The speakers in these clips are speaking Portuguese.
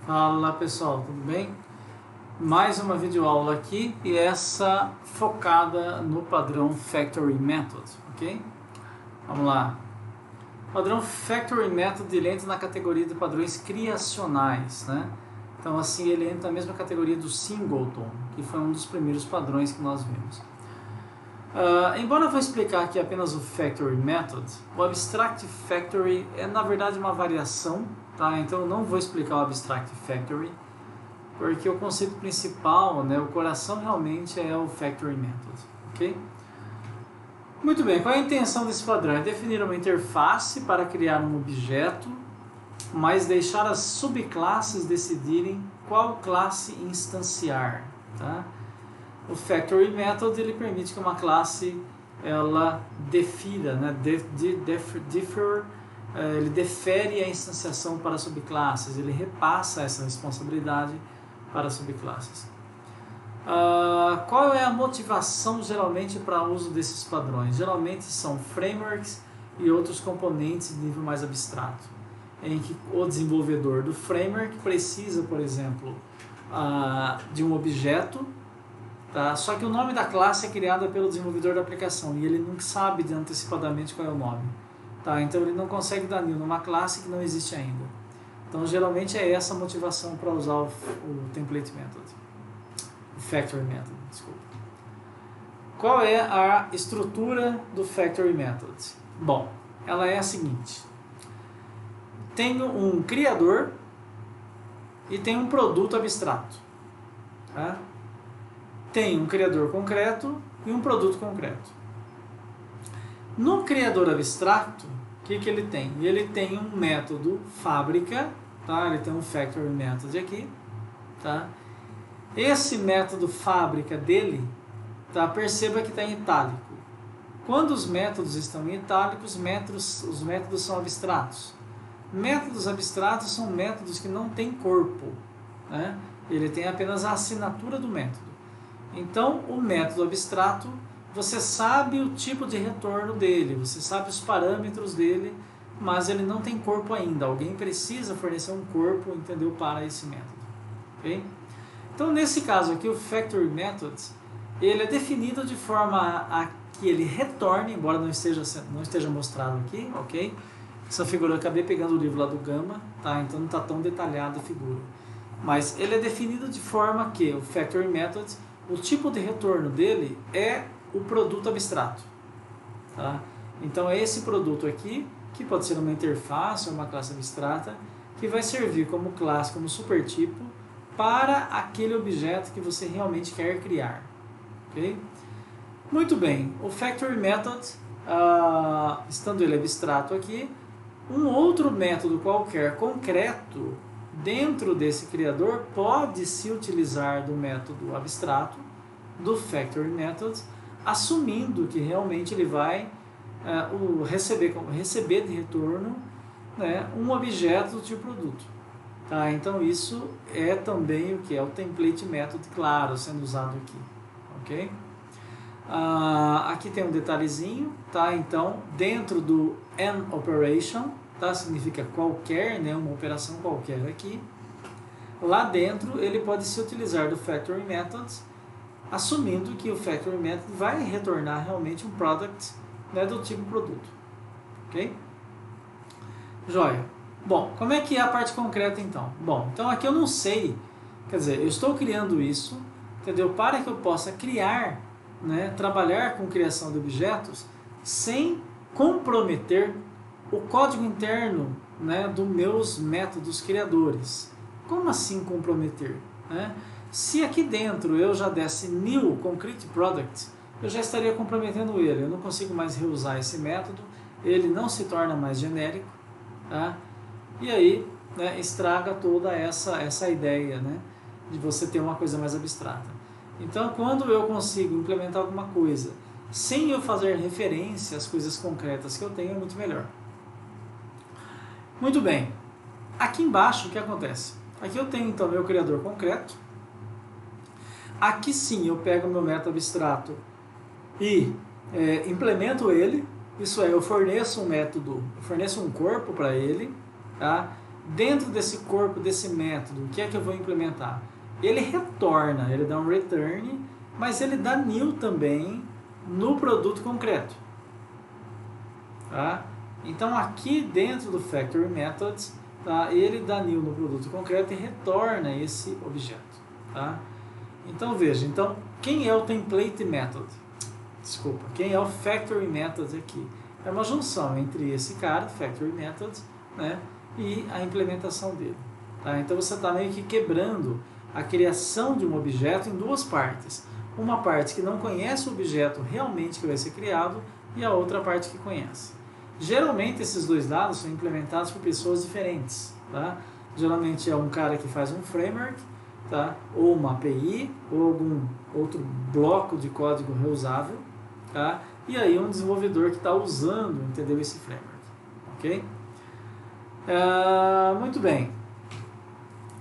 Fala pessoal, tudo bem? Mais uma videoaula aqui e essa focada no padrão Factory Method, ok? Vamos lá. O padrão Factory Method ele entra na categoria de padrões criacionais, né? Então assim ele entra na mesma categoria do Singleton, que foi um dos primeiros padrões que nós vimos. Embora eu vou explicar aqui apenas o Factory Method, o Abstract Factory é na verdade uma variação, tá? Então eu não vou explicar o Abstract Factory, porque o conceito principal, né, o coração realmente é o Factory Method, ok? Muito bem, qual é a intenção desse padrão? É definir uma interface para criar um objeto, mas deixar as subclasses decidirem qual classe instanciar, tá? O Factory Method ele permite que uma classe ela defira, né, ele defere a instanciação para subclasses, ele repassa essa responsabilidade para subclasses. Qual é a motivação geralmente para o uso desses padrões? Geralmente são frameworks e outros componentes de nível mais abstrato, em que o desenvolvedor do framework precisa, por exemplo, de um objeto, tá? Só que o nome da classe é criado pelo desenvolvedor da aplicação e ele não sabe antecipadamente qual é o nome. Tá? Então ele não consegue dar new numa classe que não existe ainda. Então geralmente é essa a motivação para usar o template method. O factory method, desculpa. Qual é a estrutura do factory method? Bom, ela é a seguinte. Tenho um criador e tenho um produto abstrato. Tá? Tem um criador concreto e um produto concreto. No criador abstrato, o que ele tem? Ele tem um método fábrica, tá? Ele tem um factory method aqui, tá? Esse método fábrica dele, tá? Perceba que está em itálico. Quando os métodos estão em itálico, os métodos são abstratos. Métodos abstratos são métodos que não têm corpo, né? Ele tem apenas a assinatura do método. Então, o método abstrato, você sabe o tipo de retorno dele, você sabe os parâmetros dele, mas ele não tem corpo ainda. Alguém precisa fornecer um corpo, entendeu, para esse método. Okay? Então, nesse caso aqui, o Factory Method, ele é definido de forma a que ele retorne, embora não esteja mostrado aqui, ok? Essa figura eu acabei pegando o livro lá do Gama, tá? Então não está tão detalhada a figura. Mas ele é definido de forma que o Factory Method, o tipo de retorno dele é o produto abstrato. Tá? Então é esse produto aqui, que pode ser uma interface ou uma classe abstrata, que vai servir como classe, como supertipo, para aquele objeto que você realmente quer criar. Okay? Muito bem, o Factory Method, estando ele abstrato aqui, um outro método qualquer concreto dentro desse criador pode se utilizar do método abstrato, do Factory Method, assumindo que realmente ele vai receber de retorno, né, um objeto do tipo produto. Tá? Então isso é também o que é o template method, claro, sendo usado aqui. Okay? Aqui tem um detalhezinho, tá? Então dentro do an operation, tá? Significa qualquer, né? Uma operação qualquer aqui. Lá dentro ele pode se utilizar do Factory Method, assumindo que o Factory Method vai retornar realmente um product, né, do tipo produto. Ok? Joia. Bom, como é que é a parte concreta então? Bom, então aqui eu não sei, quer dizer, eu estou criando isso, entendeu? Para que eu possa criar, né, trabalhar com criação de objetos sem comprometer o código interno, né, dos meus métodos criadores. Como assim comprometer? Né? Se aqui dentro eu já desse new concrete product, eu já estaria comprometendo ele. Eu não consigo mais reusar esse método, ele não se torna mais genérico, tá? E aí, né, estraga toda essa ideia, né, de você ter uma coisa mais abstrata. Então, quando eu consigo implementar alguma coisa sem eu fazer referência às coisas concretas que eu tenho, é muito melhor. Muito bem. Aqui embaixo, o que acontece? Aqui eu tenho, então, meu criador concreto. Aqui sim, eu pego meu método abstrato e implemento ele. Isso é, eu forneço um método, eu forneço um corpo para ele, tá? dentro desse corpo, desse método, o que é que eu vou implementar? Ele retorna, ele dá um return, mas ele dá new também no produto concreto. Tá? Então aqui dentro do Factory Methods, tá, ele dá new no produto concreto e retorna esse objeto. Tá? Então veja, então, quem é o Template Method? Desculpa, quem é o Factory Method aqui? É uma junção entre esse cara, Factory Methods, né, e a implementação dele. Tá? Então você está meio que quebrando a criação de um objeto em duas partes. Uma parte que não conhece o objeto realmente que vai ser criado e a outra parte que conhece. Geralmente esses dois lados são implementados por pessoas diferentes. Tá? Geralmente é um cara que faz um framework, tá? Ou uma API, ou algum outro bloco de código reusável. Tá? E aí um desenvolvedor que está usando, entendeu, esse framework. Ok? Muito bem.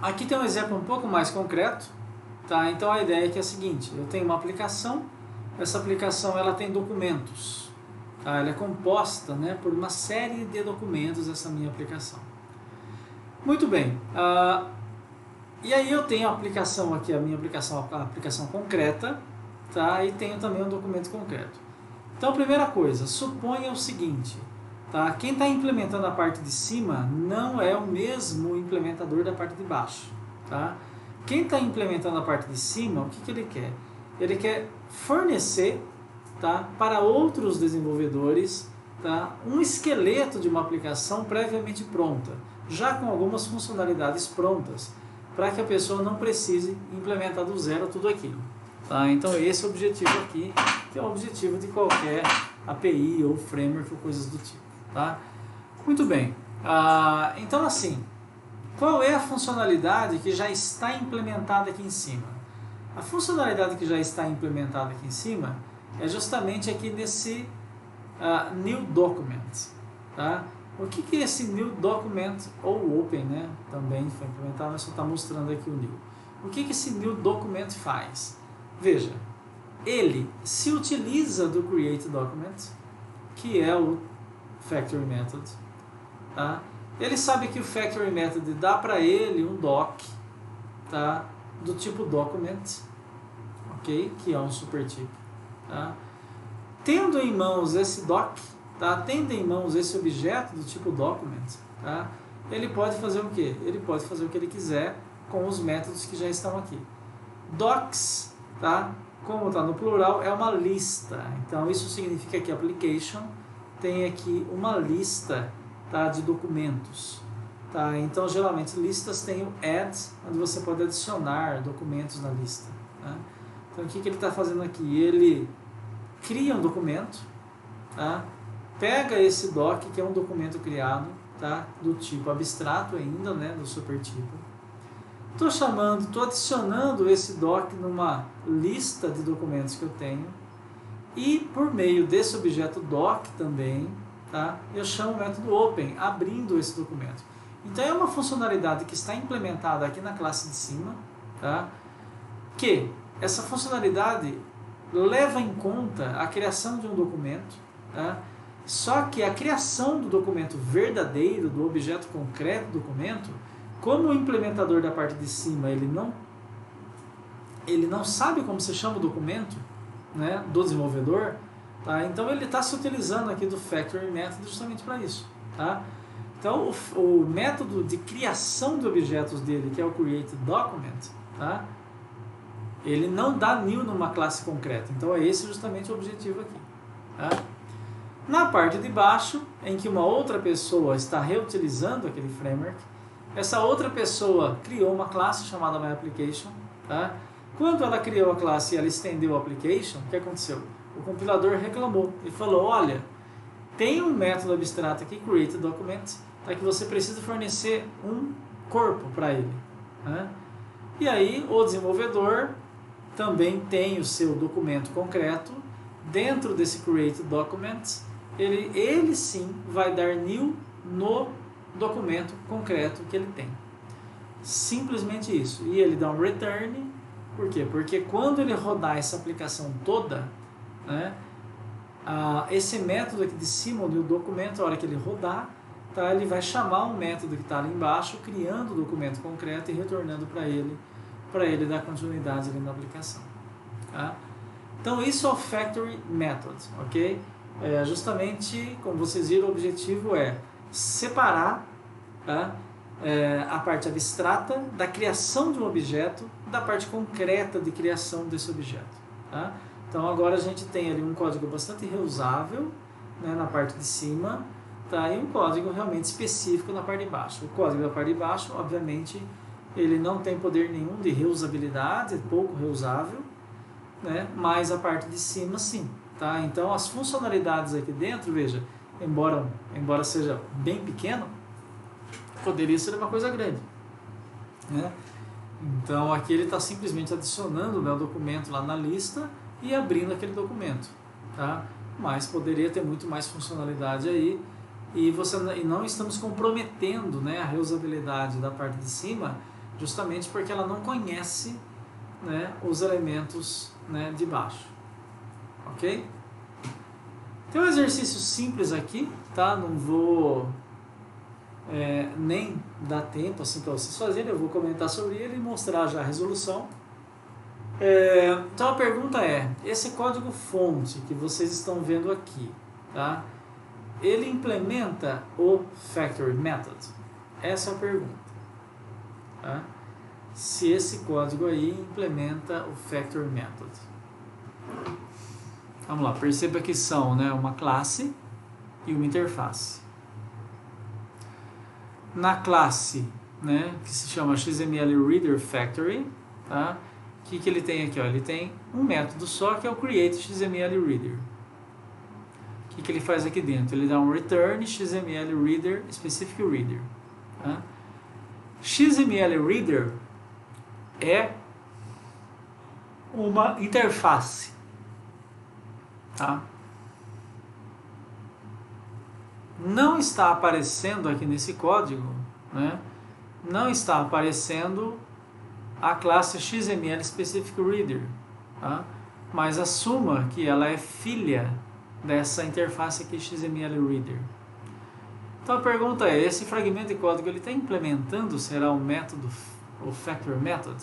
Aqui tem um exemplo um pouco mais concreto. Tá? Então a ideia aqui é a seguinte: eu tenho uma aplicação, essa aplicação ela tem documentos. Tá? Ela é composta, né, por uma série de documentos, essa minha aplicação. Muito bem. E aí eu tenho a aplicação aqui, a minha aplicação, a aplicação concreta, tá? E tenho também um documento concreto. Então a primeira coisa, suponha o seguinte, tá? Quem está implementando a parte de cima não é o mesmo implementador da parte de baixo. Tá? Quem está implementando a parte de cima, o que ele quer? Ele quer fornecer, tá, para outros desenvolvedores, tá, um esqueleto de uma aplicação previamente pronta, já com algumas funcionalidades prontas, para que a pessoa não precise implementar do zero tudo aquilo. Tá? Então esse é o objetivo aqui, que é o objetivo de qualquer API ou framework ou coisas do tipo. Tá? Muito bem. Então assim, qual é a funcionalidade que já está implementada aqui em cima? A funcionalidade que já está implementada aqui em cima é justamente aqui nesse New Document. Tá? O que é esse New Document ou Open, né? Também foi implementado, mas só está mostrando aqui o New. O que esse New Document faz? Veja, ele se utiliza do Create Document, que é o Factory Method. Tá? Ele sabe que o Factory Method dá para ele um doc, tá, do tipo Document, ok? Que é um supertipo. Tá? Tendo em mãos esse doc, tá? Tendo em mãos esse objeto do tipo Document, tá? Ele pode fazer o quê? Ele pode fazer o que ele quiser com os métodos que já estão aqui. Docs, tá? Como está no plural, é uma lista. Então isso significa que a application tem aqui uma lista, tá, de documentos. Tá? Então geralmente listas tem o add, onde você pode adicionar documentos na lista. Tá? Então o que ele está fazendo aqui? Ele cria um documento, tá? Pega esse doc, que é um documento criado, tá, do tipo abstrato ainda, né, do supertipo. Estou adicionando esse doc numa lista de documentos que eu tenho, e por meio desse objeto doc também, tá, eu chamo o método open, abrindo esse documento. Então é uma funcionalidade que está implementada aqui na classe de cima, tá, que essa funcionalidade leva em conta a criação de um documento, tá, só que a criação do documento verdadeiro, do objeto concreto do documento, como o implementador da parte de cima ele não sabe como se chama o documento, né, do desenvolvedor, tá? Então ele está se utilizando aqui do Factory Method justamente para isso. Tá? Então o método de criação de objetos dele, que é o Create Document, tá? Ele não dá new numa classe concreta. Então é esse justamente o objetivo aqui. Tá? Na parte de baixo, em que uma outra pessoa está reutilizando aquele framework, essa outra pessoa criou uma classe chamada MyApplication. Tá? Quando ela criou a classe e ela estendeu a application, o que aconteceu? O compilador reclamou e falou, olha, tem um método abstrato aqui, Create Document, tá, que você precisa fornecer um corpo para ele. Né? E aí o desenvolvedor também tem o seu documento concreto. Dentro desse Create Document, ele sim vai dar new no documento concreto que ele tem. Simplesmente isso. E ele dá um return. Por quê? Porque quando ele rodar essa aplicação toda, né, esse método aqui de cima, o documento, a hora que ele rodar, tá? Ele vai chamar um método que está ali embaixo, criando o documento concreto e retornando para ele dar continuidade ali na aplicação. Tá? Então isso é o Factory Method, ok? Justamente, como vocês viram, o objetivo é separar, tá? A parte abstrata da criação de um objeto da parte concreta de criação desse objeto. Tá? Então agora a gente tem ali um código bastante reusável, né, na parte de cima, tá? E um código realmente específico na parte de baixo. O código da parte de baixo, obviamente, ele não tem poder nenhum de reusabilidade, é pouco reusável, né? Mas a parte de cima sim. Tá? Então as funcionalidades aqui dentro, veja, embora seja bem pequeno, poderia ser uma coisa grande, né? Então aqui ele está simplesmente adicionando, né, o documento lá na lista e abrindo aquele documento, tá? Mas poderia ter muito mais funcionalidade aí e não estamos comprometendo, né, a reusabilidade da parte de cima, justamente porque ela não conhece, né, os elementos, né, de baixo, ok? Tem um exercício simples aqui, tá? Não vou nem dar tempo assim para vocês fazerem, eu vou comentar sobre ele e mostrar já a resolução. Então a pergunta é, esse código fonte que vocês estão vendo aqui, tá? Ele implementa o Factory Method? Essa é a pergunta. Tá? Se esse código aí implementa o Factory Method. Vamos lá, perceba que são, né, uma classe e uma interface. Na classe, né, que se chama XML Reader Factory, tá? O que ele tem aqui? Ó? Ele tem um método só, que é o Create XML Reader. O que ele faz aqui dentro? Ele dá um Return XML Reader Specific Reader. Tá? XML Reader é uma interface. Tá? Não está aparecendo aqui nesse código, né? Não está aparecendo a classe XML Specific Reader, tá? Mas assuma que ela é filha dessa interface aqui XML Reader. Então a pergunta é, esse fragmento de código ele está implementando, será o método, o Factory Method?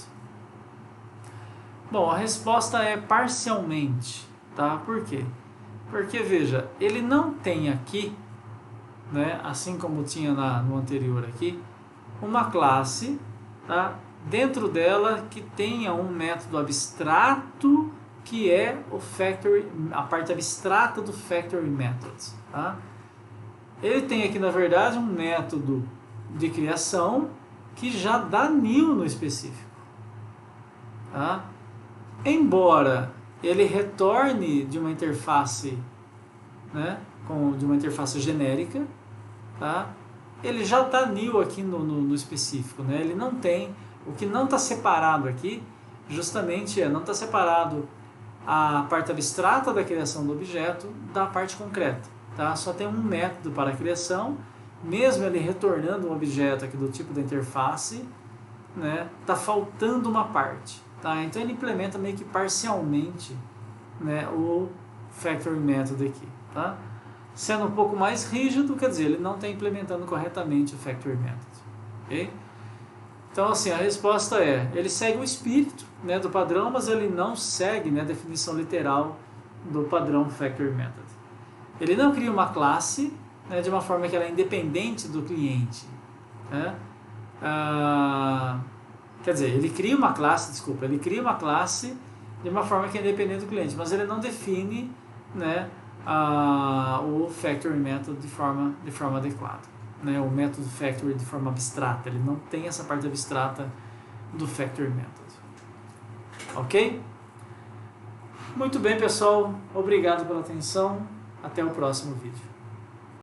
Bom, a resposta é parcialmente, tá? Por quê? Porque, veja, ele não tem aqui, né, assim como tinha no anterior aqui, uma classe, tá, dentro dela que tenha um método abstrato que é o Factory, a parte abstrata do Factory Method. Tá? Ele tem aqui, na verdade, um método de criação que já dá new no específico. Tá? Embora ele retorne de uma interface, né, de uma interface genérica, tá? Ele já está new aqui no específico, né? Ele não tem, o que não está separado aqui, justamente não está separado a parte abstrata da criação do objeto da parte concreta, tá? Só tem um método para a criação, mesmo ele retornando um objeto aqui do tipo da interface, né? Tá faltando uma parte, tá? Então ele implementa meio que parcialmente, né, o Factory Method aqui, tá? Sendo um pouco mais rígido, quer dizer, ele não está implementando corretamente o Factory Method. Okay? Então, assim, a resposta é, ele segue o espírito, né, do padrão, mas ele não segue, né, a definição literal do padrão Factory Method. Ele não cria uma classe, né, de uma forma que ela é independente do cliente. Né? Quer dizer, ele cria uma classe de uma forma que é independente do cliente, mas ele não define, né, o Factory Method de forma adequada, né? O método Factory de forma abstrata, ele não tem essa parte abstrata do Factory Method. Ok? Muito bem, pessoal, obrigado pela atenção, até o próximo vídeo.